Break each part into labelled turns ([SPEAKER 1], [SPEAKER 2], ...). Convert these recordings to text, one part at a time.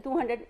[SPEAKER 1] 200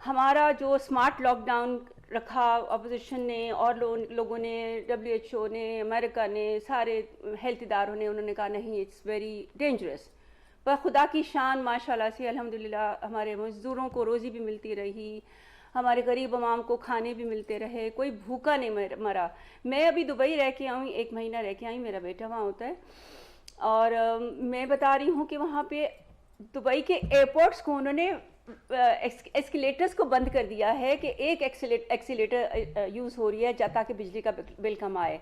[SPEAKER 1] ہمارا جو smart lock down رکھا اپوزیشن نے اور لوگوں نے, WHO نے, امریکہ نے, سارے ہیلتھ اداروں نے, انہوں نے کہا نہیں اٹس ویری ڈینجرس. پر خدا کی شان ماشاءاللہ سے الحمدللہ ہمارے مزدوروں کو روزی بھی ملتی رہی, ہمارے غریب عوام کو کھانے بھی ملتے رہے, کوئی بھوکا نہیں مرا. میں ابھی دبئی رہ کے آؤں, 1 مہینہ رہ کے آئی, میرا بیٹا وہاں ہوتا ہے, اور میں بتا رہی ہوں کہ وہاں پہ دبئی کے ایئرپورٹس کو انہوں نے ایسکیلیٹرز کو بند کر دیا ہے کہ ایک ایکسیلیٹر یوز ہو رہی ہے تاکہ بجلی کا بل کم آئے.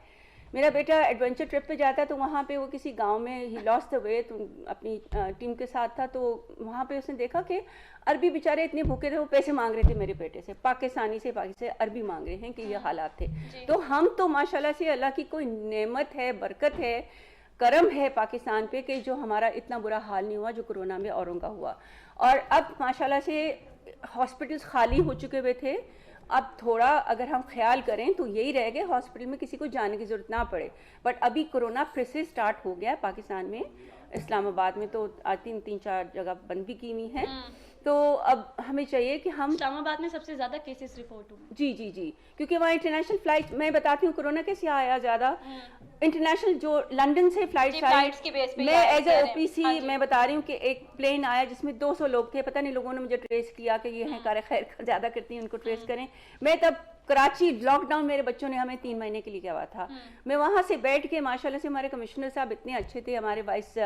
[SPEAKER 1] میرا بیٹا ایڈونچر ٹرپ پہ جاتا ہے تو وہاں پہ وہ کسی گاؤں میں ہی لاسٹ دا وے, تو اپنی ٹیم کے ساتھ تھا, تو وہاں پہ اس نے دیکھا کہ عربی بیچارے اتنے بھوکے تھے, وہ پیسے مانگ رہے تھے میرے بیٹے سے, پاکستانی سے عربی مانگ رہے ہیں کہ یہ حالات تھے. تو ہم تو ماشاءاللہ سے اللہ کی کوئی نعمت ہے, برکت ہے, کرم ہے پاکستان پہ کہ جو ہمارا اتنا برا حال نہیں ہوا جو کرونا میں اوروں کا ہوا. اور اب ماشاءاللہ سے ہاسپٹلس خالی ہو چکے ہوئے تھے, اب تھوڑا اگر ہم خیال کریں تو یہی رہ گئے ہاسپٹل میں کسی کو جانے کی ضرورت نہ پڑے. بٹ ابھی کرونا پھر سے اسٹارٹ ہو گیا پاکستان میں, اسلام آباد میں تو 3-4 جگہ بند بھی کی ہوئی ہیں. تو اب ہمیں چاہیے کہ ہم,
[SPEAKER 2] اسلام آباد میں سب سے زیادہ کیسز رپورٹ ہوئے.
[SPEAKER 1] جی کیونکہ وہاں انٹرنیشنل فلائٹ, میں بتاتی ہوں کرونا کیسے آیا زیادہ, انٹرنیشنل جو لنڈن سے فلائٹس
[SPEAKER 3] کی بیس پہ
[SPEAKER 1] میں ایز اے OPC میں بتا رہی ہوں کہ ایک پلین آیا جس میں 200 لوگ تھے, پتہ نہیں لوگوں نے مجھے ٹریس کیا کہ یہ ہیں کار خیر زیادہ کرتی ہیں, ان کو ٹریس کریں. میں تب کراچی لاک ڈاؤن, میرے بچوں نے ہمیں 3 مہینے کے لیے کیا ہوا تھا, میں وہاں سے بیٹھ کے ماشاءاللہ سے ہمارے کمشنر صاحب اتنے اچھے تھے, ہمارے وائس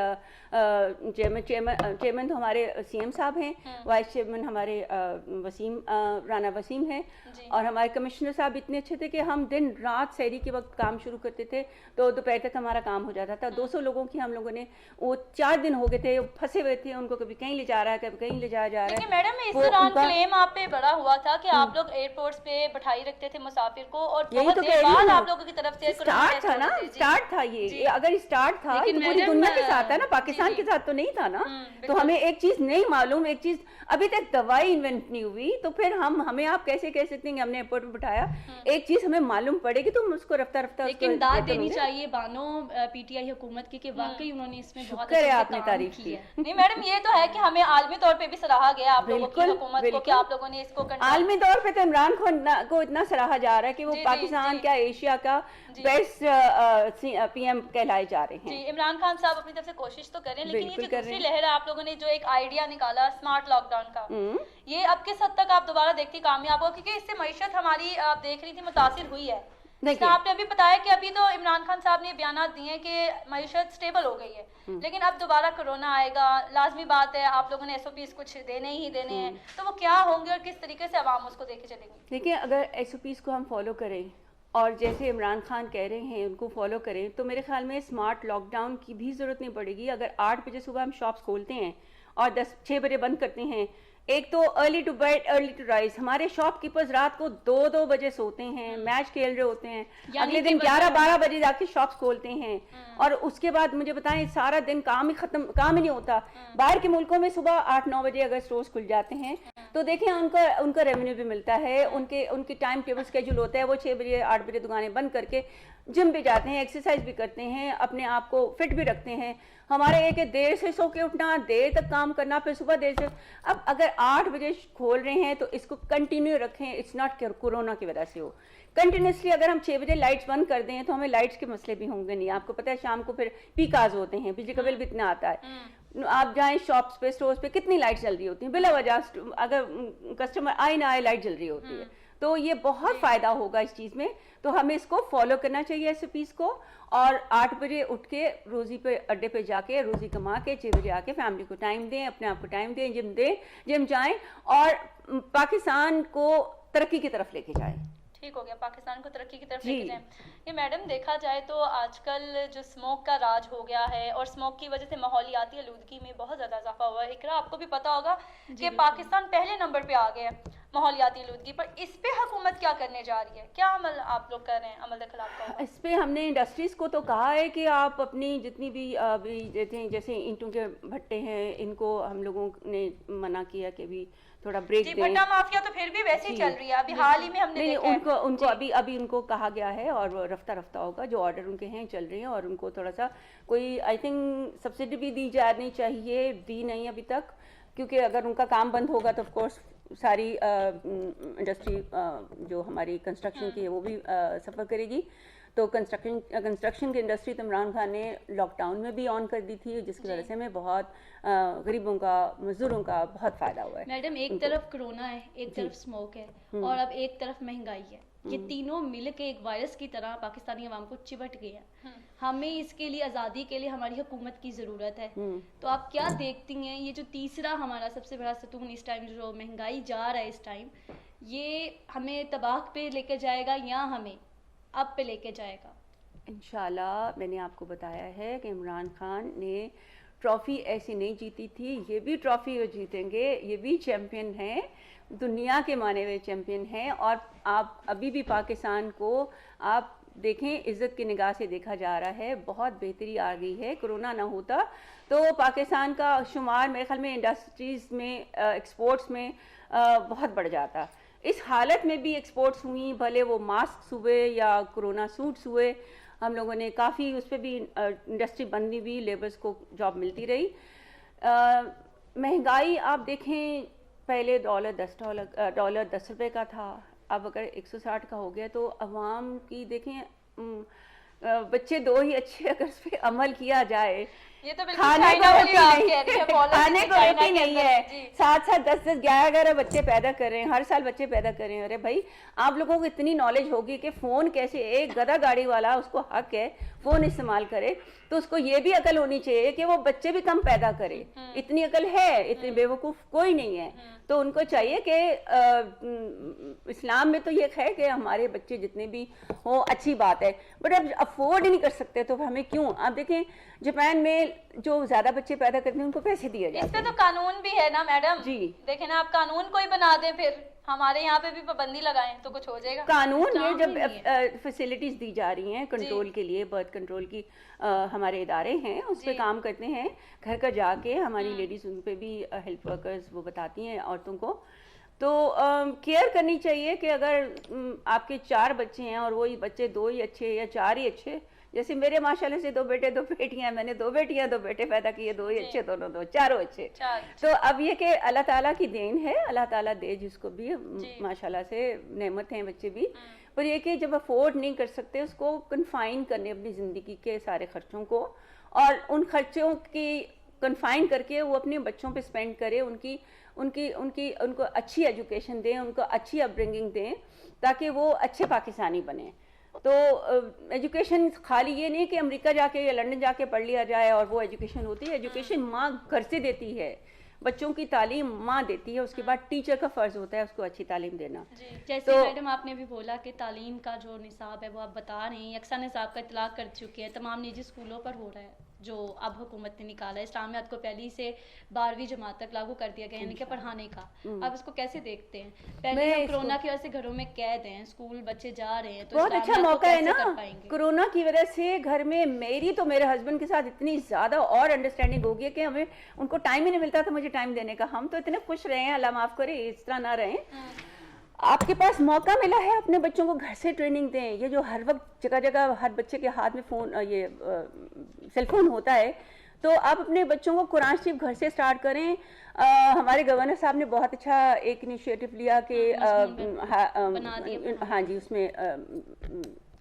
[SPEAKER 1] چیئرمین تو ہمارے CM صاحب ہیں, وائس چیئرمین ہمارے رانا وسیم ہیں, اور ہمارے کمشنر صاحب اتنے اچھے تھے کہ ہم دن رات سحری کے وقت کام شروع کرتے تھے تو دوپہر تک ہمارا کام ہو جاتا تھا. 200 لوگوں کی ہم لوگوں نے, وہ 4 دن ہو گئے تھے, پھنسے ہوئے تھے, ان کو کبھی کہیں لے جا رہا ہے کبھی کہیں لے جایا جا رہا ہے.
[SPEAKER 3] لیکن میڈم اس دوران کلیم آپ پہ بڑا ہوا تھا کہ آپ لوگ ایئرپورٹس پہ بٹھائی رکھتے تھے مسافر کو, اور
[SPEAKER 1] یہی تو
[SPEAKER 3] بہت بعد آپ لوگوں کی طرف سے
[SPEAKER 1] اسٹارٹ تھا نا, اسٹارٹ تھا یہ, اگر اسٹارٹ تھا تو پوری دنیا کے ساتھ ہے نا, پاکستان کے ساتھ تو نہیں تھا نا. تو ہمیں ایک چیز نہیں معلوم, ایک چیز ابھی تک دوائی انوینٹ نہیں ہوئی, تو پھر ہمیں آپ کیسے کہہ سکتے ہیں کہ ہم نے ایئرپورٹ پہ بٹھایا. ایک چیز ہمیں معلوم پڑے گی تو ہم اس کو رفتہ
[SPEAKER 2] لیکن داد دینی چاہیے بانو PTI حکومت کی کہ واقعی انہوں نے اس میں بہت
[SPEAKER 1] شکر ہے آپ نے تعریف کی.
[SPEAKER 3] نہیں میڈم, یہ تو ہے کہ ہمیں عالمی طور پہ بھی سراہا گیا آپ لوگوں کی حکومت کو کہ آپ لوگوں نے اس کو
[SPEAKER 1] عالمی طور پہ تو عمران خان کو اتنا سراہا جا رہا ہے کہ وہ پاکستان کیا ایشیا کا بیسٹ PM کہلائے جا رہے ہیں.
[SPEAKER 3] جی, عمران خان صاحب اپنی طرف سے کوشش تو کریں, لیکن یہ جو دوسری لہر ہے آپ لوگوں نے جو ایک آئیڈیا نکالا اسمارٹ لاک ڈاؤن کا, یہ اب کس حد تک آپ دوبارہ دیکھتی کامیاب ہو, کیونکہ اس سے معیشت ہماری آپ دیکھ رہی تھی متاثر ہوئی ہے. آپ نے ابھی بتایا کہ ابھی تو عمران خان صاحب نے بیانات دیے ہیں کہ معیشت سٹیبل ہو گئی ہے, لیکن اب دوبارہ کرونا آئے گا, لازمی بات ہے آپ لوگوں نے SOPs کچھ دینے ہی دینے ہیں, تو وہ کیا ہوں گے اور کس طریقے سے عوام اس کو دیکھ کے چلیں گی؟
[SPEAKER 1] دیکھیں, اگر SOPs کو ہم فالو کریں اور جیسے عمران خان کہہ رہے ہیں ان کو فالو کریں, تو میرے خیال میں اسمارٹ لاک ڈاؤن کی بھی ضرورت نہیں پڑے گی. اگر 8 بجے صبح ہم شاپس کھولتے ہیں اور 6 بجے بند کرتے ہیں, ایک تو early to bed early to rise, ہمارے شاپ کیپرز رات کو 2-2 بجے سوتے ہیں, میچ کھیل رہے ہوتے ہیں, اگلے دن 11-12 بجے جا کے شاپس کھولتے ہیں, اور اس کے بعد مجھے بتائیں سارا دن کام ہی نہیں ہوتا. باہر کے ملکوں میں صبح 8-9 بجے اگر اسٹورز کھل جاتے ہیں تو دیکھیں ان کا ریونیو بھی ملتا ہے, ان کے ٹائم ٹیبل اسکیجول ہوتا ہے, وہ 6 بجے 8 بجے دکانیں بند کر کے جم بھی جاتے ہیں, ایکسرسائز بھی کرتے ہیں, اپنے آپ کو فٹ بھی رکھتے ہیں. ہمارا ایک ہے دیر سے سو کے اٹھنا, دیر تک کام کرنا, پھر صبح دیر سے. اب اگر 8 بجے کھول رہے ہیں تو اس کو کنٹینیو رکھیں, اٹس ناٹ کرونا کی وجہ سے ہو. کنٹینیوسلی اگر ہم 6 بجے لائٹس بند کر دیں تو ہمیں لائٹس کے مسئلے بھی ہوں گے نہیں. آپ کو پتہ ہے شام کو پھر پیک آورز ہوتے ہیں, بجلی کا بل بھی اتنا آتا ہے. آپ جائیں شاپس پہ, اسٹورز پہ, کتنی لائٹ جل رہی ہوتی ہیں بلا وجہ, اگر کسٹمر آئے نہ آئے لائٹ جل رہی ہوتی ہے. تو یہ بہت فائدہ ہوگا اس چیز میں, تو ہمیں اس کو فالو کرنا چاہیے SOPs کو, اور 8 بجے اٹھ کے روزی پہ اڈے پہ جا کے روزی کما کے 6 بجے آ کے فیملی کو ٹائم دیں, اپنے آپ کو ٹائم دیں, جم جائیں اور پاکستان کو ترقی کی طرف لے کے جائیں.
[SPEAKER 3] ٹھیک ہو گیا, پاکستان کو ترقی کی طرف لے کے جائیں. یہ میڈم دیکھا جائے تو آج کل جو اسموک کا راج ہو گیا ہے, اور اسموک کی وجہ سے ماحولیاتی آلودگی میں بہت زیادہ اضافہ ہوا ہے. اقرا, آپ کو بھی پتا ہوگا کہ پاکستان پہلے نمبر پہ آ گیا ہے ماحولیاتی آلودگی پر. اس پہ حکومت کیا کرنے جا رہی ہے, کیا عمل آپ لوگ کر رہے ہیں, عمل دخل آپ کا؟
[SPEAKER 1] اس پہ ہم نے انڈسٹریز کو تو کہا ہے کہ آپ اپنی جتنی بھی جیسے اینٹوں کے بھٹے ہیں, ان کو ہم لوگوں نے منع کیا کہ بھی تھوڑا بریک دیں.
[SPEAKER 3] بھٹا مافیا تو پھر بھی ویسے ہی چل رہی ہے, ابھی حال ہی میں ہم نے دیکھا ہے
[SPEAKER 1] ان کو ابھی ان کو کہا گیا ہے, اور رفتہ ہوگا, جو آرڈر ان کے ہیں چل رہے ہیں, اور ان کو تھوڑا سا کوئی آئی تھنک سبسڈی بھی دی جانی چاہیے, دی نہیں ابھی تک, کیونکہ اگر ان کا کام بند ہوگا تو آف کورس ساری انڈسٹری جو ہماری کنسٹرکشن کی ہے وہ بھی سفر کرے گی. تو کنسٹرکشن کی انڈسٹری تو عمران خان نے لاک ڈاؤن میں بھی آن کر دی تھی, جس کی وجہ سے ہمیں بہت غریبوں کا, مزدوروں کا بہت فائدہ ہوا ہے.
[SPEAKER 2] میڈم ایک طرف کرونا ہے, ایک طرف اسموک ہے, اور اب ایک طرف مہنگائی ہے. یہ تینوں مل کے ایک وائرس کی طرح پاکستانی عوام کو چمٹ گئے ہیں. ہمیں اس کے لیے, آزادی کے لیے ہماری حکومت کی ضرورت ہے. تو آپ کیا دیکھتی ہیں یہ جو تیسرا ہمارا سب سے بڑا ستون اس ٹائم جو مہنگائی جا رہا ہے اس ٹائم, یہ ہمیں تباہ پہ لے کے جائے گا یا ہمیں اب پہ لے کے جائے گا؟
[SPEAKER 1] انشاءاللہ میں نے آپ کو بتایا ہے کہ عمران خان نے ٹرافی ایسی نہیں جیتی تھی, یہ بھی ٹرافی وہ جیتیں گے, یہ بھی چیمپئن ہیں, دنیا کے مانے ہوئے چیمپئن ہیں. اور آپ ابھی بھی پاکستان کو آپ دیکھیں, عزت کی نگاہ سے دیکھا جا رہا ہے, بہت بہتری آ گئی ہے. کرونا نہ ہوتا تو پاکستان کا شمار میرے خیال میں انڈسٹریز میں, ایکسپورٹس میں بہت بڑھ جاتا. اس حالت میں بھی ایکسپورٹس ہوئیں, بھلے وہ ماسک ہوئے یا کرونا سوٹس ہوئے, ہم لوگوں نے کافی اس پہ بھی انڈسٹری بندی بھی, لیبرز کو جاب ملتی رہی. مہنگائی آپ دیکھیں, پہلے ڈالر 10 روپے کا تھا, اب اگر 160 کا ہو گیا تو عوام کی دیکھیں, بچے دو ہی اچھے, اگر اس پہ عمل کیا جائے,
[SPEAKER 3] یہ تو بالکل
[SPEAKER 1] کھانے کو روٹی نہیں ہے, 7 10 11 بچے پیدا کر رہے ہیں, ہر سال بچے پیدا کر رہے ہیں. ارے بھائی آپ لوگوں کو اتنی نالج ہوگی کہ فون کیسے, ایک گدھا گاڑی والا اس کو حق ہے فون استعمال کرے, تو اس کو یہ بھی عقل ہونی چاہیے کہ وہ بچے بھی کم پیدا کرے. اتنی عقل ہے, اتنی بیوقوف کوئی نہیں ہے. تو ان کو چاہیے کہ اسلام میں تو یہ ہے کہ ہمارے بچے جتنے بھی ہوں اچھی بات ہے, بٹ اب افورڈ ہی نہیں کر سکتے تو ہمیں کیوں. آپ دیکھیں جاپان میں جو زیادہ بچے پیدا کرتے ہیں ان کو پیسے دیے جاتے ہیں.
[SPEAKER 3] اس پہ تو قانون بھی ہے نا میڈم.
[SPEAKER 1] جی
[SPEAKER 3] دیکھیں نا, آپ قانون کوئی بنا دیں, پھر ہمارے یہاں پہ بھی پابندی لگائیں تو کچھ ہو جائے گا.
[SPEAKER 1] قانون یہ جب فیسلٹیز دی جا رہی ہیں کنٹرول کے لیے, برتھ کنٹرول کی ہمارے ادارے ہیں, اس پہ کام کرتے ہیں, گھر گھر جا کے ہماری لیڈیز ان پہ بھی ہیلتھ ورکرز وہ بتاتی ہیں عورتوں کو. تو کیئر کرنی چاہیے کہ اگر آپ کے 4 بچے ہیں اور وہی بچے 2 ہی اچھے یا 4 ہی اچھے, جیسے میرے ماشاءاللہ سے 2 بیٹے 2 بیٹیاں, میں نے 2 بیٹیاں 2 بیٹے پیدا کیے, 2 ہی اچھے, دونوں 2 چاروں اچھے. تو اب یہ کہ اللہ تعالیٰ کی دین ہے, اللہ تعالیٰ دے جس کو بھی, ماشاءاللہ سے نعمت ہیں بچے بھی. پر یہ کہ جب افورڈ نہیں کر سکتے اس کو کنفائن کرنے اپنی زندگی کے سارے خرچوں کو, اور ان خرچوں کی کنفائن کر کے وہ اپنے بچوں پہ اسپینڈ کرے, ان کو اچھی ایجوکیشن دیں, ان کو اچھی اپ برنگنگ دیں تاکہ وہ اچھے پاکستانی بنیں. تو ایجوکیشن خالی یہ نہیں کہ امریکہ جا کے یا لنڈن جا کے پڑھ لیا جائے اور وہ ایجوکیشن ہوتی ہے. ایجوکیشن ماں گھر سے دیتی ہے, بچوں کی تعلیم ماں دیتی ہے, اس کے بعد ٹیچر کا فرض ہوتا ہے اس کو اچھی تعلیم دینا.
[SPEAKER 2] جیسے میڈم آپ نے بھی بولا کہ تعلیم کا جو نصاب ہے وہ آپ بتا رہے ہیں, یکساں نصاب کا اطلاق کر چکے ہیں, تمام نجی اسکولوں پر ہو رہا ہے جو اب حکومت نے نکالا ہے. اسلامیات کو پہلی سے 12ویں جماعت تک لاگو کر دیا گیا, یعنی کہ پڑھانے کا. آپ اس کو کیسے دیکھتے ہیں؟ پہلے ہم کرونا کی وجہ سے گھروں میں قید ہیں, اسکول بچے جا رہے ہیں, تو
[SPEAKER 1] بہت اچھا موقع ہے نا کرونا کی وجہ سے. گھر میں میری تو میرے ہسبینڈ کے ساتھ اتنی زیادہ اور انڈرسٹینڈنگ ہو گئی کہ ہمیں ان کو ٹائم ہی نہیں ملتا تھا مجھے ٹائم دینے کا. ہم تو اتنے خوش رہے ہیں, اللہ معاف کرے اس طرح نہ رہیں. آپ کے پاس موقع ملا ہے, اپنے بچوں کو گھر سے ٹریننگ دیں. یہ جو ہر وقت جگہ جگہ ہر بچے کے ہاتھ میں فون, یہ سیل فون ہوتا ہے, تو آپ اپنے بچوں کو قرآن شریف گھر سے سٹارٹ کریں. ہمارے گورنر صاحب نے بہت اچھا ایک انیشیٹو لیا کہ ہاں جی, اس میں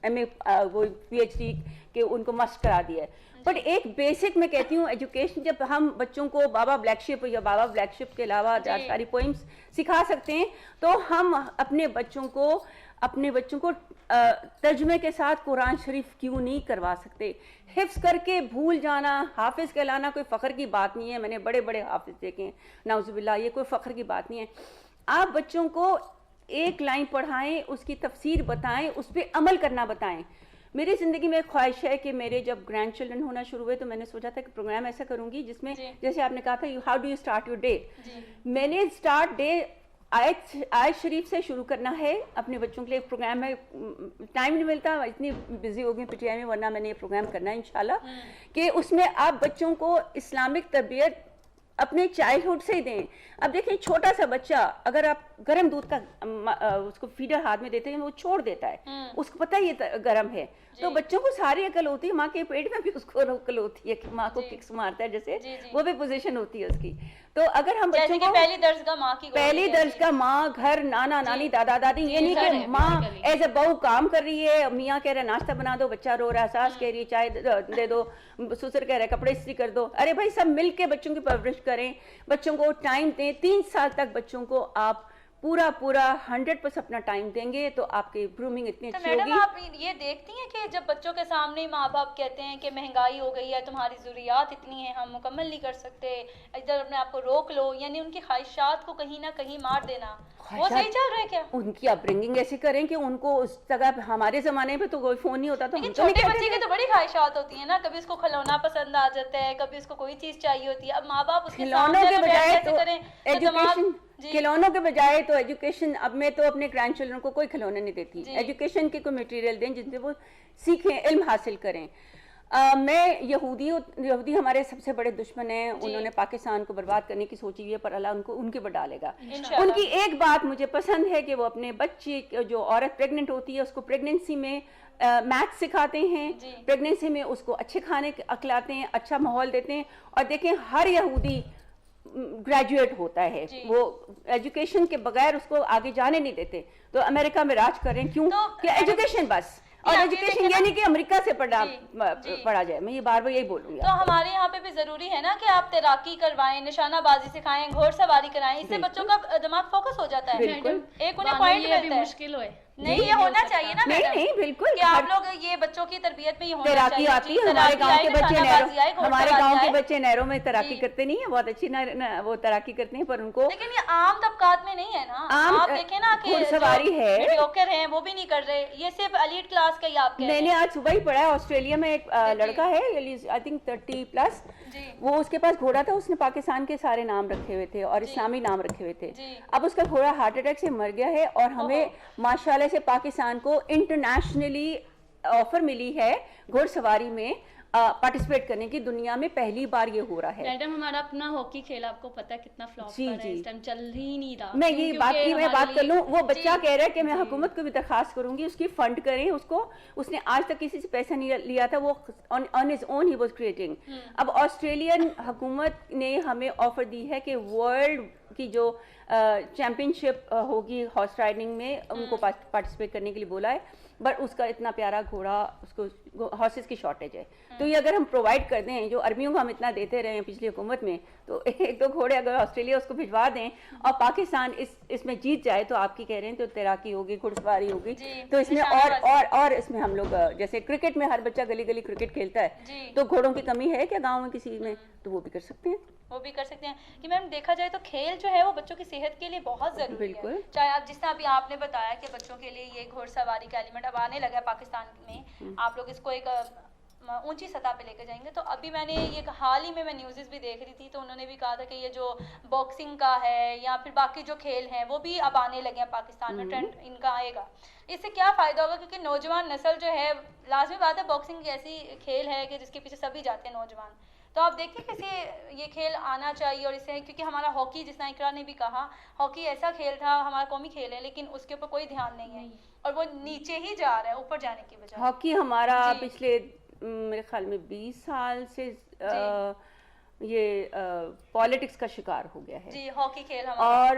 [SPEAKER 1] ایم اے وہ پی ایچ ڈی کہ ان کو مسٹ کرا دیا ہے. بٹ ایک بیسک میں کہتی ہوں ایجوکیشن, جب ہم بچوں کو بابا بلیک شپ یا بابا بلیک شپ کے علاوہ ساری پوئمس سکھا سکتے ہیں, تو ہم اپنے بچوں کو ترجمے کے ساتھ قرآن شریف کیوں نہیں کروا سکتے. حفظ کر کے بھول جانا, حافظ کہلانا کوئی فخر کی بات نہیں ہے. میں نے بڑے بڑے حافظ دیکھے ہیں, نعوذ باللہ, یہ کوئی فخر کی بات نہیں ہے. آپ بچوں کو ایک لائن پڑھائیں, اس کی تفسیر بتائیں, اس پہ عمل کرنا بتائیں. میری زندگی میں ایک خواہش ہے کہ میرے جب گرینڈ چلڈرن ہونا شروع ہوئے تو میں نے سوچا تھا کہ پروگرام ایسا کروں گی جس میں جیسے آپ نے کہا تھا how do you start your day, میں نے اسٹارٹ ڈے آیت شریف سے شروع کرنا ہے اپنے بچوں کے لیے. ایک پروگرام ہے, ٹائم نہیں ملتا, اتنی بزی ہو گئی پی ٹی آئی میں, ورنہ میں نے یہ پروگرام کرنا ہے انشاءاللہ, کہ اس میں آپ بچوں کو اسلامک تربیت اپنے چائلڈہڈ سے ہی دیں. اب دیکھیں چھوٹا سا بچہ اگر آپ گرم دودھ کا اس کو فیڈر ہاتھ میں دیتے ہیں وہ چھوڑ دیتا ہے, اس کو پتہ ہے یہ گرم ہے. تو بچوں کو ساری عقل ہوتی ہے, ماں کے پیٹ میں بھی اس کو عقل ہوتی ہے کہ ماں کو ککس مارتا ہے جیسے وہ بھی پوزیشن ہوتی ہے اس کی. تو اگر ہم بچوں کو
[SPEAKER 3] پہلی درجہ ماں کی
[SPEAKER 1] پہلی درجہ ماں, گھر, نانا نانی, دادا دادی, یہ نہیں کہ ماں ایز اے بہو کام کر رہی ہے, میاں کہہ رہا ہے ناشتہ بنا دو, بچہ رو رہا ہے, ساس کہہ رہی ہے چائے دے دو, سسر کہہ رہا ہے کپڑے استری کر دو. ارے بھائی سب مل کے بچوں کی پرورش کریں, بچوں کو ٹائم دیں. 3 سال تک بچوں کو آپ پورا 100% اپنا ٹائم دیں گے تو آپ کی گرومنگ اتنی اچھی ہوگی.
[SPEAKER 3] میڈم آپ یہ دیکھتی ہیں کہ جب بچوں کے سامنے ماں باپ کہتے ہیں کہ مہنگائی ہو گئی ہے, تمہاری ضروریات اتنی ہیں, ہم مکمل نہیں کر سکتے, ادھر اپنے آپ کو روک لو, یعنی ان کی خواہشات کو کہیں نہ کہیں مار دینا, وہ صحیح چل رہا ہے کیا؟
[SPEAKER 1] ان کی اپ برنگنگ ایسے کریں کہ ان کو اس جگہ, ہمارے زمانے پہ تو کوئی فون نہیں ہوتا, تو
[SPEAKER 3] لیکن چھوٹے بچے کی تو بڑی خواہشات ہوتی ہیں نا, کبھی اس کو کھلونا پسند آ جاتا ہے, کبھی اس کو کوئی چیز چاہیے ہوتی ہے. اب ماں باپ اس کے
[SPEAKER 1] کھلونوں کے بجائے تو ایجوکیشن,
[SPEAKER 3] جی
[SPEAKER 1] کھلونوں کے بجائے تو ایجوکیشن. اب میں تو اپنے گرینڈ چلڈرن کو کوئی کھلونے نہیں دیتی, ایجوکیشن کے کوئی مٹیریل دیں جن سے وہ سیکھیں, علم حاصل کریں. میں یہودی ہمارے سب سے بڑے دشمن ہیں, انہوں نے پاکستان کو برباد کرنے کی سوچی ہوئی ہے, پر اللہ ان کے پر ڈالے گا. ان کی ایک بات مجھے پسند ہے کہ وہ اپنے بچے, جو عورت پریگننٹ ہوتی ہے اس کو پریگننسی میں میتھ سکھاتے ہیں, پریگننسی میں اس کو اچھے کھانے کھلاتے ہیں, اچھا ماحول دیتے ہیں. اور دیکھیں ہر یہودی گریجویٹ ہوتا ہے, وہ ایجوکیشن کے بغیر اس کو آگے جانے نہیں دیتے. تو امریکہ میں راج کریں کیوں کہ ایجوکیشن بس, اور ایجوکیشن یعنی کہ امریکہ سے پڑھا جائے. میں یہ بار بار یہی بولوں گی.
[SPEAKER 3] تو ہمارے یہاں پہ بھی ضروری ہے نا کہ آپ تیراکی کروائیں, نشانہ بازی سکھائیں, گھوڑ سواری کرائیں, اس سے بچوں کا دماغ فوکس ہو جاتا ہے. ایک انہیں پوائنٹ ملتا ہے.
[SPEAKER 2] مشکل ہوئے
[SPEAKER 3] نہیں, یہ ہونا چاہیے نا میڈم.
[SPEAKER 1] نہیں بالکل
[SPEAKER 3] کہ آپ لوگ یہ بچوں کی تربیت میں یہ ہونا چاہیے.
[SPEAKER 1] تیراکی آتی ہے, ہمارے گاؤں کے بچے ہمارے گاؤں کے بچے نہروں میں تیراکی کرتے نہیں ہیں, بہت اچھی وہ تیراکی کرتے ہیں, پر ان کو
[SPEAKER 3] لیکن یہ عام طبقات میں نہیں ہے نا. آپ دیکھیں نا کہ
[SPEAKER 1] گھڑ سواری ہے,
[SPEAKER 3] میڈیوکر ہیں وہ بھی نہیں کر رہے, یہ صرف ایلیٹ کلاس کا ہی آپ کہہ رہے ہیں.
[SPEAKER 1] میں نے آج صبح ہی پڑھا ہے, آسٹریلیا میں ایک لڑکا ہے آئی تھنک 30+, وہ اس کے پاس گھوڑا تھا, اس نے پاکستان کے سارے نام رکھے ہوئے تھے اور اسلامی نام رکھے ہوئے تھے. اب اس کا گھوڑا ہارٹ اٹیک سے مر گیا ہے, اور ہمیں ماشاءاللہ سے پاکستان کو انٹرنیشنلی آفر ملی ہے گھوڑ سواری میں پارٹیسپیٹ کرنے کی. دنیا میں پہلی بار یہ ہو رہا ہے.
[SPEAKER 2] میڈم ہمارا اپنا ہاکی کھیل آپ کو پتہ ہے کتنا فلاپ کر رہا ہے, اس ٹائم چل ہی نہیں رہا.
[SPEAKER 1] میں یہ بات کی, میں بات کر لوں, وہ بچہ کہہ رہا ہے کہ میں حکومت کو بھی درخواست کروں گی اس کی فنڈ کریں اس کو. اس نے آج تک کسی سے پیسہ نہیں لیا تھا, وہ on his own he was creating. اب آسٹریلین حکومت نے ہمیں آفر دی ہے کہ ورلڈ کی جو چیمپئن شپ ہوگی ہارس رائڈنگ میں, ان کو پارٹیسپیٹ کرنے کے لیے بولا ہے. بٹ اس کا اتنا پیارا گھوڑا, اس کو ہارسز کی شارٹیج ہے. تو یہ اگر ہم پرووائڈ کر دیں, جو عربیوں کو ہم اتنا دیتے رہے ہیں پچھلی حکومت میں, تو 1-2 گھوڑے اگر آسٹریلیا اس کو بھجوا دیں اور پاکستان اس میں جیت جائے, تو آپ کی کہہ رہے ہیں تو تیراکی ہوگی, گھڑ سواری ہوگی, تو اس میں اور اس میں ہم لوگ جیسے کرکٹ میں ہر بچہ گلی گلی کرکٹ کھیلتا ہے, تو گھوڑوں کی کمی ہے کیا گاؤں میں کسی میں, تو وہ بھی کر سکتے ہیں.
[SPEAKER 3] وہ بھی کر سکتے ہیں کہ میم دیکھا جائے تو کھیل جو ہے وہ بچوں کی صحت کے لیے بہت ضروری ہے. چاہے آپ جس طرح ابھی آپ نے بتایا کہ بچوں کے لیے یہ گھوڑ سواری کا ایلیمنٹ اب آنے لگا ہے پاکستان میں, آپ لوگ اس کو ایک اونچی سطح پہ لے کے جائیں گے. تو ابھی میں نے یہ حال ہی میں نیوزز بھی دیکھ رہی تھی, تو انہوں نے بھی کہا تھا کہ یہ جو باکسنگ کا ہے یا پھر باقی جو کھیل ہیں وہ بھی اب آنے لگے ہیں پاکستان میں, ٹرینڈ ان کا آئے گا. اس سے کیا فائدہ ہوگا, کیونکہ نوجوان نسل جو ہے, لازمی بات ہے باکسنگ کی ایسی کھیل ہے کہ جس کے پیچھے سبھی جاتے ہیں نوجوان. تو آپ دیکھیں کیسے یہ کھیل آنا چاہیے. اور اسے کیونکہ ہمارا ہاکی, جس طرح اقرا نے بھی کہا, ہاکی ایسا کھیل تھا, ہمارا قومی کھیل ہے, لیکن اس کے اوپر کوئی دھیان نہیں ہے اور وہ نیچے ہی جا رہا ہے اوپر جانے کی بجائے.
[SPEAKER 1] ہاکی ہمارا پچھلے میرے خیال میں 20 سال سے یہ پالیٹکس کا شکار ہو گیا ہے.
[SPEAKER 3] جی, ہاکی کھیل ہمارا.
[SPEAKER 1] اور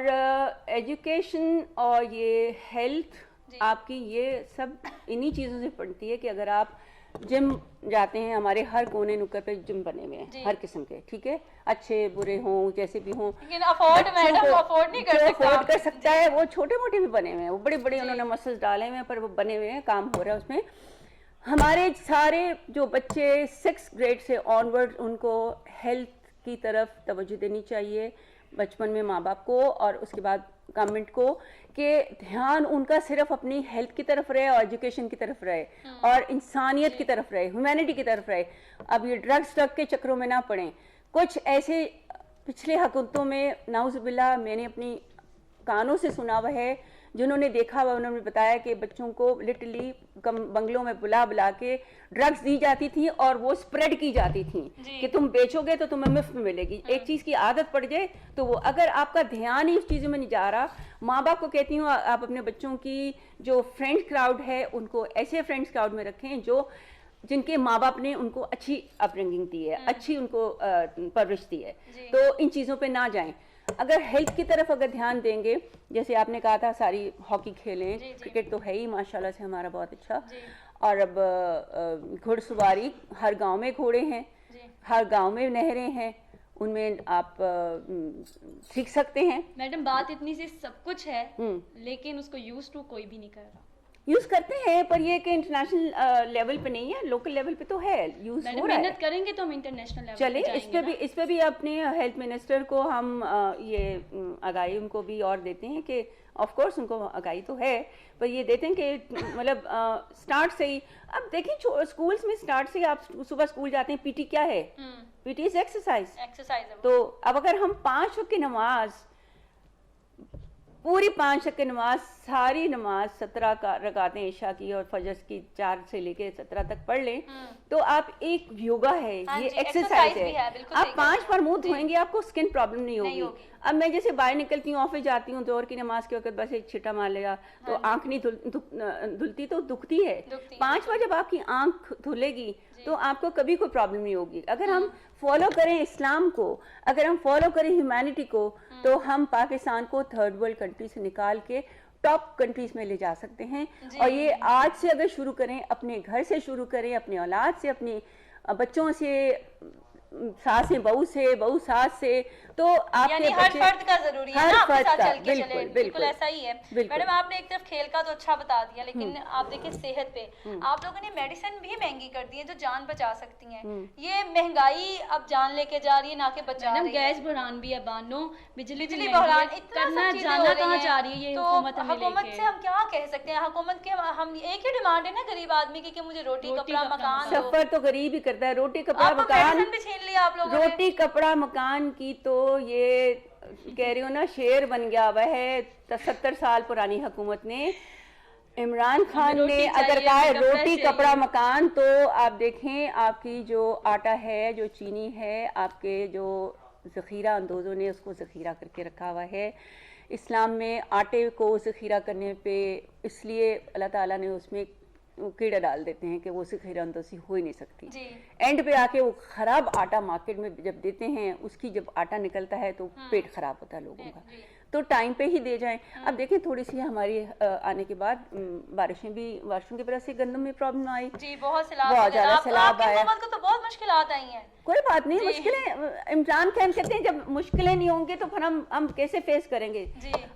[SPEAKER 1] ایجوکیشن اور یہ ہیلتھ آپ کی, یہ سب انہی چیزوں سے پڑتی ہے کہ اگر آپ جم جاتے ہیں, ہمارے ہر کونے نکر پہ جم بنے ہوئے ہیں ہر قسم کے, ٹھیک ہے, اچھے برے ہوں جیسے بھی ہوں,
[SPEAKER 3] لیکن افورڈ نہیں
[SPEAKER 1] کر سکتا ہے, وہ چھوٹے موٹے بھی بنے ہوئے ہیں, وہ بڑے بڑے انہوں نے مسلز ڈالے ہوئے ہیں, پر وہ بنے ہوئے ہیں, کام ہو رہا ہے اس میں. ہمارے سارے جو بچے 6th گریڈ سے آنورڈ, ان کو ہیلتھ کی طرف توجہ دینی چاہیے بچپن میں ماں باپ کو, اور اس کے بعد گورنمنٹ کو, کہ دھیان ان کا صرف اپنی ہیلتھ کی طرف رہے اور ایجوکیشن کی طرف رہے اور انسانیت کی طرف رہے, ہیومینٹی کی طرف رہے. اب یہ ڈرگ کے چکروں میں نہ پڑیں. کچھ ایسے پچھلے حکومتوں میں نعوذ باللہ میں نے اپنی کانوں سے سنا ہوا ہے, جنہوں نے دیکھا ہوا انہوں نے بتایا کہ بچوں کو لٹرلی بنگلوں میں بلا کے ڈرگس دی جاتی تھی اور وہ اسپریڈ کی جاتی تھیں کہ تم بیچو گے تو تمہیں مفت میں ملے گی. ایک چیز کی عادت پڑ جائے تو وہ, اگر آپ کا دھیان ہی اس چیزوں میں نہیں جا رہا, ماں باپ کو کہتی ہوں آپ اپنے بچوں کی جو فرینڈ کراؤڈ ہے ان کو ایسے فرینڈس کراؤڈ میں رکھیں جن کے ماں باپ نے ان کو اچھی اپ برنگنگ دی ہے, اچھی ان کو پرورش دی ہے, تو ان چیزوں پہ نہ جائیں. اگر ہیلتھ کی طرف اگر دھیان دیں گے, جیسے آپ نے کہا تھا ساری ہاکی کھیلیں, کرکٹ تو ہے ہی ماشاءاللہ سے ہمارا بہت اچھا, اور اب گھڑ سواری, ہر گاؤں میں گھوڑے ہیں, ہر گاؤں میں نہریں ہیں, ان میں آپ سیکھ سکتے ہیں.
[SPEAKER 2] میڈم بات اتنی سی سب کچھ ہے لیکن اس کو یوز ٹو کوئی بھی نہیں کر رہا.
[SPEAKER 1] یوز کرتے ہیں پر یہ کہ انٹرنیشنل لیول پہ نہیں ہے, لوکل لیول پہ تو ہے, یوز ہو رہا ہے.
[SPEAKER 2] محنت کریں گے تو ہم انٹرنیشنل لیول
[SPEAKER 1] چلے اس پہ بھی اپنے ہیلتھ منسٹر کو ہم یہ آگاہی ان کو بھی اور دیتے ہیں کہ آف کورس ان کو آگاہی تو ہے, پر یہ دیتے ہیں کہ مطلب اسٹارٹ سے ہی. اب دیکھیں اسکولس میں اسٹارٹ سے ہی آپ صبح اسکول جاتے ہیں, پی ٹی کیا ہے؟ P T is exercise. تو اب اگر ہم 5 وقت کی نماز, پوری 5 وقت کی نماز, ساری نماز 17 رکعتیں عشاء کی اور فجر کی 4 سے لے کے 17 تک پڑھ لیں, تو آپ ایک یوگا ہے, یہ ایکسرسائز ہے. آپ 5 بار منہ دھوئیں گے, آپ کو اسکن پرابلم نہیں ہوگی. اب میں جیسے باہر نکلتی ہوں, آفس جاتی ہوں, ظہر کی نماز کے وقت بس ایک چھٹا مار لیا تو آنکھ نہیں دھلتی تو دکھتی ہے. 5 بار جب آپ کی آنکھ دھلے گی تو آپ کو کبھی کوئی پرابلم نہیں ہوگی. اگر ہم فالو کریں اسلام کو, اگر ہم فالو کریں ہیومینٹی کو, تو ہم پاکستان کو تھرڈ ورلڈ کنٹری سے نکال کے ٹاپ کنٹریز میں لے جا سکتے ہیں. اور یہ آج سے اگر شروع کریں, اپنے گھر سے شروع کریں, اپنے اولاد سے, اپنے بچوں سے, ساس بہو سے, بہو ساس سے, تو آپ
[SPEAKER 3] یعنی ہر فرد کا ضروری ہے نا اپنے ساتھ چل کے چلے. بالکل ایسا ہی ہے. میڈم آپ نے ایک طرف کھیل کا تو اچھا بتا دیا, لیکن آپ دیکھیں صحت پہ آپ لوگوں نے میڈیسن بھی مہنگی کر دی ہے جو جان بچا سکتی ہیں. یہ مہنگائی اب جان لے کے جا رہی ہے نہ کہ بچا رہی ہے.
[SPEAKER 2] گیس بحران بھی ہے, بانو بجلی
[SPEAKER 3] بحران,
[SPEAKER 2] اتنا جانا کہاں جا رہی ہے یہ
[SPEAKER 3] حکومت سے ہم کیا کہہ سکتے ہیں؟ حکومت کے ہم ایک ہی ڈیمانڈ ہے نا غریب آدمی کی کہ مجھے روٹی کپڑا مکان.
[SPEAKER 1] سفر تو غریب ہی کرتا ہے, روٹی کپڑا مکان
[SPEAKER 3] بھی چھین لیا آپ لوگوں نے.
[SPEAKER 1] روٹی کپڑا مکان کی تو یہ کہہ رہی ہوں نا شعر بن گیا ہوا ہے. 70 سال پرانی حکومت نے, عمران خان نے اگر کہا ہے روٹی کپڑا مکان, تو آپ دیکھیں آپ کی جو آٹا ہے, جو چینی ہے, آپ کے جو ذخیرہ اندوزوں نے اس کو ذخیرہ کر کے رکھا ہوا ہے. اسلام میں آٹے کو ذخیرہ کرنے پہ اس لیے اللہ تعالیٰ نے اس میں کیڑا ڈال دیتے ہیں کہ وہ ذخیرہ اندوزی ہو ہی نہیں سکتی. اینڈ پہ آ کے وہ خراب آٹا مارکیٹ میں جب دیتے ہیں, اس کی جب آٹا نکلتا ہے تو پیٹ خراب ہوتا ہے لوگوں کا. تو ٹائم پہ ہی دے جائیں. اب دیکھیں تھوڑی سی ہماری آنے کے بعد بارشوں کی وجہ سے گندم میں پرابلم آئی,
[SPEAKER 3] بہت زیادہ سیلاب آیا. حکومت کو تو بہت مشکلات آئی ہیں.
[SPEAKER 1] کوئی بات نہیں, مشکلیں عمران خان کہتے ہیں جب مشکلیں نہیں ہوں گی تو پھر ہم کیسے فیس کریں گے.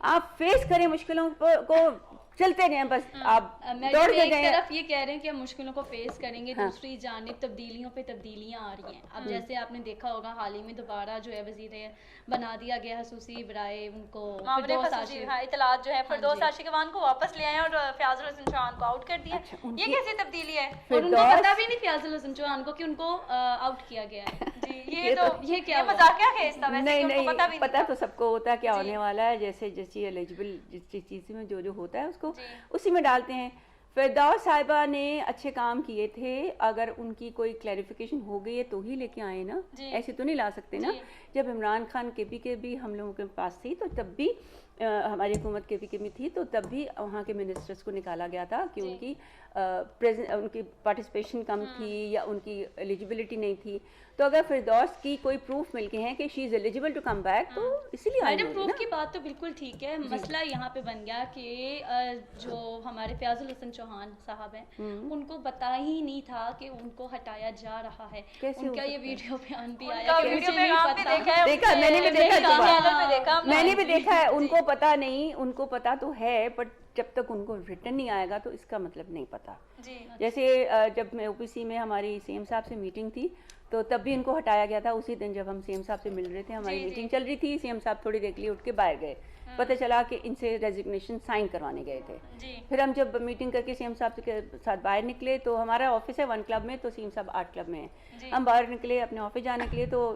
[SPEAKER 1] آپ فیس کریں مشکلوں کو, چلتے رہیں بس. آپ دوڑ کے
[SPEAKER 2] ایک طرف یہ کہہ رہے ہیں کہ ہم مشکلوں کو فیس کریں گے, دوسری جانب تبدیلیوں پہ تبدیلیاں آ رہی ہیں. اب جیسے آپ نے دیکھا ہوگا حال ہی میں دوبارہ جو ہے وزیر بنا دیا گیا خصوصی برائے ان کو
[SPEAKER 3] اطلاعات جو ہے فردوس عاشق خان کو واپس لے آئے اور فیاض الحسن چوہان کو آؤٹ کر دیا. یہ کیسی تبدیلی ہے؟
[SPEAKER 2] اور ان کو پتا بھی نہیں فیاض الحسن چوہان کو کہ ان کو آؤٹ کیا گیا ہے.
[SPEAKER 3] یہ کیا مذاقیہ خیز تھا.
[SPEAKER 1] نہیں, پتا تو سب کو ہوتا ہے کیا ہونے والا ہے. جیسے جیسی ایلیجبل جس چیز میں جو ہوتا ہے اس کو اسی میں ڈالتے ہیں. فردوس صاحبہ نے اچھے کام کیے تھے, اگر ان کی کوئی کلیریفیکیشن ہو گئی ہے تو ہی لے کے آئے نا, ایسے تو نہیں لا سکتے نا. جب عمران خان کے بھی ہم لوگوں کے پاس تھی تو تب بھی ہماری حکومت کے میں تھی, تو تب بھی وہاں کے منسٹرز کو نکالا گیا تھا کہ ان کی پارٹیسپیشن کم تھی یا ان کی ایلیجبلٹی نہیں تھی. تو اگر فردوس کی کوئی پروف مل کے ہیں کہ شی از ایلیجبل ٹو کم بیک, تو اسی لیے
[SPEAKER 2] میڈم پروف کی بات تو بالکل ٹھیک ہے. مسئلہ یہاں پہ بن گیا کہ جو ہمارے فیاض الحسن چوہان صاحب ہیں ان کو پتا ہی نہیں تھا کہ ان کو ہٹایا جا رہا ہے. ان کا یہ ویڈیو بیان بھی آیا,
[SPEAKER 1] میں نے بھی دیکھا ہے. ان کو پتا نہیں, ان کو پتا تو ہے بٹ جب تک ان کو ریٹرن نہیں آئے گا تو اس کا مطلب نہیں پتا. جیسے جب میں او پی سی میں ہماری سی ایم صاحب سے میٹنگ تھی تو تب بھی ان کو ہٹایا گیا تھا. اسی دن جب ہم سی ایم صاحب سے مل رہے تھے, ہماری میٹنگ چل رہی تھی, سی ایم صاحب تھوڑی دیر کے لیے اٹھ کے باہر گئے. پتہ چلا کہ ان سے ریزگنیشن سائن کروانے گئے تھے. پھر ہم جب میٹنگ کر کے سی ایم صاحب کے ساتھ باہر نکلے تو ہمارا آفس ہے 1 کلب میں, تو سی ایم صاحب 8 کلب میں ہیں. ہم باہر نکلے اپنے آفس جانے کے لیے تو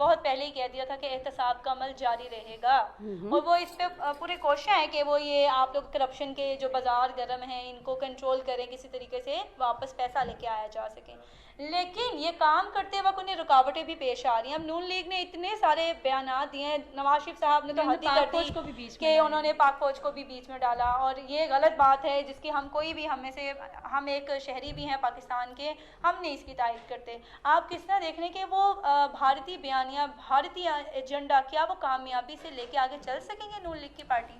[SPEAKER 3] بہت پہلے ہی کہہ دیا تھا کہ احتساب کا عمل جاری رہے گا، اور وہ اس پہ پورے کوشش ہیں کہ وہ یہ آپ لوگ کرپشن کے جو بازار گرم ہیں ان کو کنٹرول کریں، کسی طریقے سے واپس پیسہ لے کے آیا جا سکے. لیکن یہ کام کرتے وقت انہیں رکاوٹیں بھی پیش آ رہی ہیں. اب نون لیگ نے اتنے سارے بیانات دیے ہیں، نواز شریف صاحب نے تو حد ہی کر دی کہ انہوں نے پاک فوج کو بھی بیچ میں ڈالا، اور یہ غلط بات ہے جس کی ہم ایک شہری بھی ہیں پاکستان کے، ہم نہیں اس کی تائید کرتے. آپ کس طرح دیکھ رہے ہیں کہ وہ بھارتی بیانیہ، بھارتی ایجنڈا، کیا وہ کامیابی سے لے کے آگے چل سکیں گے نون لیگ کی پارٹی؟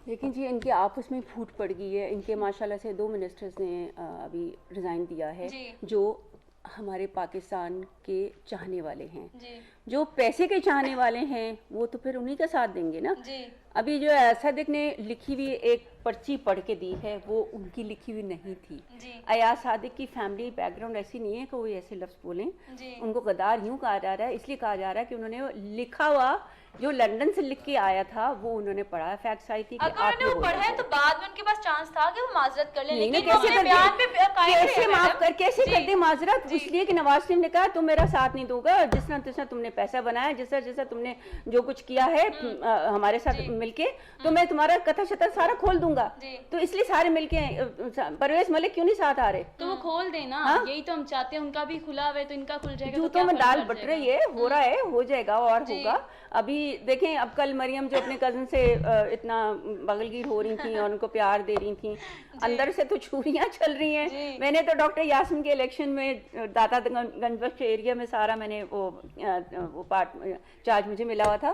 [SPEAKER 1] لیکن جی ان کے آپس میں پھوٹ پڑ گئی ہے. ان کے ماشاءاللہ سے 2 منسٹرز نے ابھی ریزائن دیا ہے جو ہمارے پاکستان کے چاہنے والے ہیں. جو پیسے کے چاہنے والے ہیں وہ تو پھر انہی کا ساتھ دیں گے نا. ابھی جو صدق نے لکھی ہوئی ایک پرچی پڑھ کے دی ہے وہ ان کی لکھی ہوئی نہیں تھی. ایاز صادق کی فیملی بیک گراؤنڈ ایسی نہیں ہے کہ وہ ایسے لفظ بولیں. ان کو غدار یوں کہا جا رہا ہے، اس لیے کہا جا رہا ہے کہ انہوں نے لکھا ہوا جو لندن سے لکھ کے آیا تھا وہ انہوں نے پڑھا. فیکٹس آئی تھی کہ
[SPEAKER 3] اگر انہوں نے وہ پڑھا ہے تو بعد میں ان کے پاس چانس تھا کہ وہ معذرت کر لیں، لیکن
[SPEAKER 1] کیسے معاف کیسے کر دے معذرت؟ اس لیے کہ نواز شریف نے کہا تم میرا ساتھ نہیں دو گا، جس طرح تم نے پیسہ بنایا، جس طرح تم نے جو کچھ کیا ہے ہمارے ساتھ مل کے، تو میں تمہارا کتھا شتر سارا کھول دوں گا. تو اس لیے سارے مل کے پرویز ملک کیوں نہیں ساتھ آ رہے؟
[SPEAKER 2] تو وہ کھول دینا، یہی تو ہم چاہتے ہیں. ان کا بھی کھلا ہوا ہے تو ان کا کھل جائے گا.
[SPEAKER 1] جوتوں میں دال بٹ رہی ہے، ہو رہا ہے، ہو جائے گا اور ہوگا. ابھی دیکھیں اب کل مریم جو اپنے کزن سے اتنا بغل گیر ہو رہی تھیں اور ان کو پیار دے رہی تھیں، اندر سے تو چھریاں چل رہی ہیں. میں نے تو ڈاکٹر یاسین کے الیکشن میں داتا گنج بخش ایریا میں سارا میں نے وہ پارٹ چارج مجھے ملا ہوا تھا،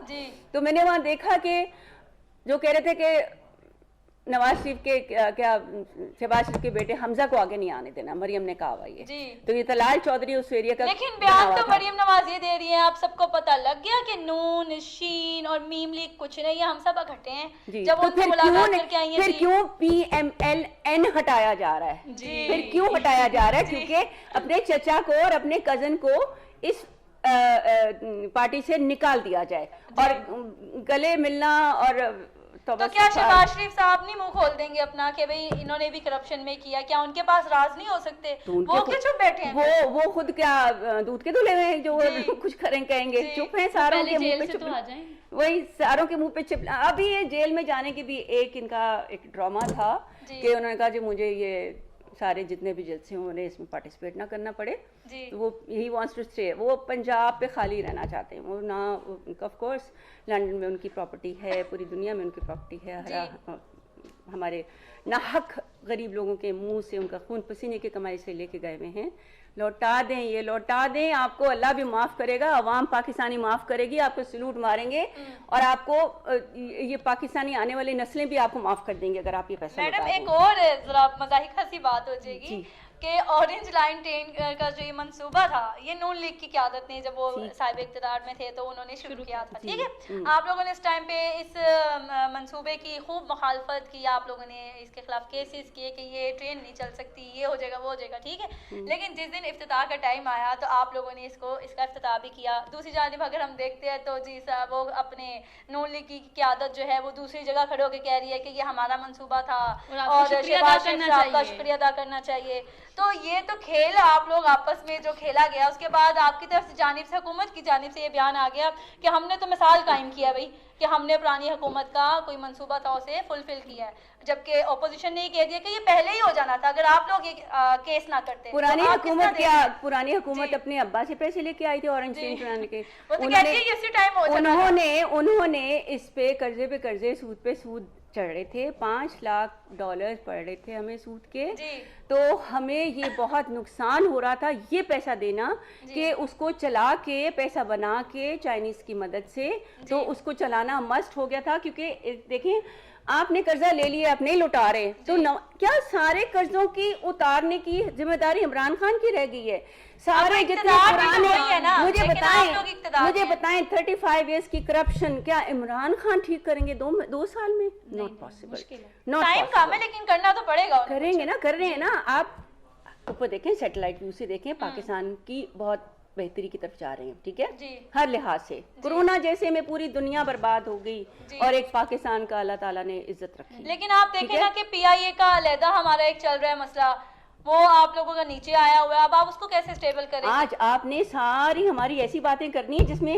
[SPEAKER 1] تو میں نے وہاں دیکھا کہ جو کہہ رہے تھے کہ نواز شریف کے کیا شہباز شریف کے بیٹے حمزہ کو آگے نہیں آنے دینا، مریم نے کہا ہوا یہ. تو یہ طلال چودھری اس ایریا کا،
[SPEAKER 3] لیکن بیان تو مریم نواز یہ دے رہی ہیں، آپ سب کو پتہ لگ گیا کہ نون شین اور میم لیگ کچھ نہیں ہے، ہم سب اکٹھے ہیں. جب ان سے ملاقات کر کے آئی ہیں
[SPEAKER 1] پھر کیوں PMLN ہٹایا جا رہا ہے؟ پھر کیوں ہٹایا جا رہا ہے؟ کیونکہ اپنے چچا کو اور اپنے کزن کو اس پارٹی سے نکال دیا جائے اور گلے ملنا. اور
[SPEAKER 3] تو کیا شہباز شریف صاحب نہیں منہ کھول دیں گے اپنا کہ بھئی انہوں نے بھی کرپشن میں کیا؟ کیا ان کے پاس راز نہیں ہو سکتے؟ وہ کیوں چپ بیٹھے ہیں؟
[SPEAKER 1] وہ خود کیا دودھ کے دھلے ہوئے ہیں جو کچھ کہیں گے؟ چپ ہیں، ساروں کے منہ پہ چپ، وہی ساروں کے منہ پہ چپ. ابھی یہ جیل میں جانے کی بھی ایک ان کا ایک ڈرامہ تھا کہ انہوں نے کہا کہ مجھے یہ سارے جتنے بھی جلسے ہیں انہیں اس میں پارٹیسپیٹ نہ کرنا پڑے. وہ یہی وانٹس ٹو اسٹے، وہ پنجاب پہ خالی رہنا چاہتے ہیں. وہ نہ آف کورس لنڈن میں ان کی پراپرٹی ہے، پوری دنیا میں ان کی پراپرٹی ہے. ہمارے ناحق غریب لوگوں کے منہ سے ان کا خون پسینے کی کمائی سے لے کے گئے ہوئے ہیں. لوٹا دیں، یہ لوٹا دیں، آپ کو اللہ بھی معاف کرے گا، عوام پاکستانی معاف کرے گی، آپ کو سلوٹ ماریں گے اور آپ کو یہ پاکستانی آنے والی نسلیں بھی آپ کو معاف کر دیں گے اگر آپ یہ پیسہ.
[SPEAKER 3] میڈم ایک اور ذرا مضاحکہ سی بات ہو جائے گی کہ اورنج لائن ٹرین کا جو یہ منصوبہ تھا یہ نون لیگ کی قیادت نے جب وہ صاحب اقتدار میں تھے تو انہوں نے شروع کیا تھا. ٹھیک ہے، آپ لوگوں نے اس ٹائم پہ اس منصوبے کی خوب مخالفت کی، آپ لوگوں نے اس کے خلاف کیسز کیے کہ یہ ٹرین نہیں چل سکتی، یہ ہو جائے گا وہ ہو جائے گا. ٹھیک ہے، لیکن جس دن افتتاح کا ٹائم آیا تو آپ لوگوں نے اس کا افتتاح بھی کیا. دوسری جانب اگر ہم دیکھتے ہیں تو جی صاحب وہ اپنے نون لیگ کی قیادت جو ہے وہ دوسری جگہ کھڑے ہو کے کہہ رہی ہے کہ یہ ہمارا منصوبہ تھا اور شہباز شریف صاحب کا شکریہ ادا کرنا چاہیے. تو یہ تو کھیل آپ لوگ آپس میں جو کھیلا گیا، اس کے بعد آپ کی طرف سے جانب سے، حکومت کی جانب سے یہ بیان آ گیا کہ ہم نے تو مثال قائم کیا بھائی کہ ہم نے پرانی حکومت کا کوئی منصوبہ تھا اسے فلفل کیا ہے، جبکہ اپوزیشن نے یہ کہہ دیا کہ یہ پہلے ہی ہو جانا تھا اگر آپ لوگ یہ کیس نہ کرتے.
[SPEAKER 1] پرانی حکومت کیا؟ پرانی حکومت اپنے ابا سے پیسے لے کے آئی تھی اورنج ٹرین چلانے کے. انہوں نے اس پہ قرضے سود پہ سود چڑھ رہے تھے. $5 لاکھ پڑ رہے تھے ہمیں سود کے. تو ہمیں یہ بہت نقصان ہو رہا تھا یہ پیسہ دینا کہ اس کو چلا کے پیسہ بنا کے چائنیز کی مدد سے، تو اس کو چلانا مسٹ ہو گیا تھا. کیونکہ دیکھیں آپ نے قرضہ لے لیا، آپ نہیں لوٹا رہے، تو کیا سارے قرضوں کی اتارنے کی ذمہ داری عمران خان کی رہ گئی ہے؟ سارے جتنے پرانے مجھے بتائیں 35 ایئرس کی کرپشن کیا عمران خان ٹھیک کریں گے 2 سال میں؟ Not possible.
[SPEAKER 3] ٹائم کم ہے لیکن کرنا تو پڑے گا.
[SPEAKER 1] کریں گے نا، کر رہے ہیں نا. آپ اوپر دیکھیں، سیٹلائٹ ویو سے دیکھیں، پاکستان کی بہت بہتری کی طرف جا رہے ہیں. ٹھیک ہے، ہر لحاظ سے. کورونا جیسے میں پوری دنیا برباد ہو گئی اور ایک پاکستان کا اللہ تعالیٰ نے عزت رکھی.
[SPEAKER 3] لیکن آپ دیکھیں نا کہ PIA کا علیحدہ ہمارا ایک چل رہا ہے مسئلہ، وہ آپ لوگوں کا نیچے آیا ہوا ہے. اب آپ اس کو کیسے سٹیبل کریں؟
[SPEAKER 1] آج آپ نے ساری ہماری ایسی باتیں کرنی ہے جس میں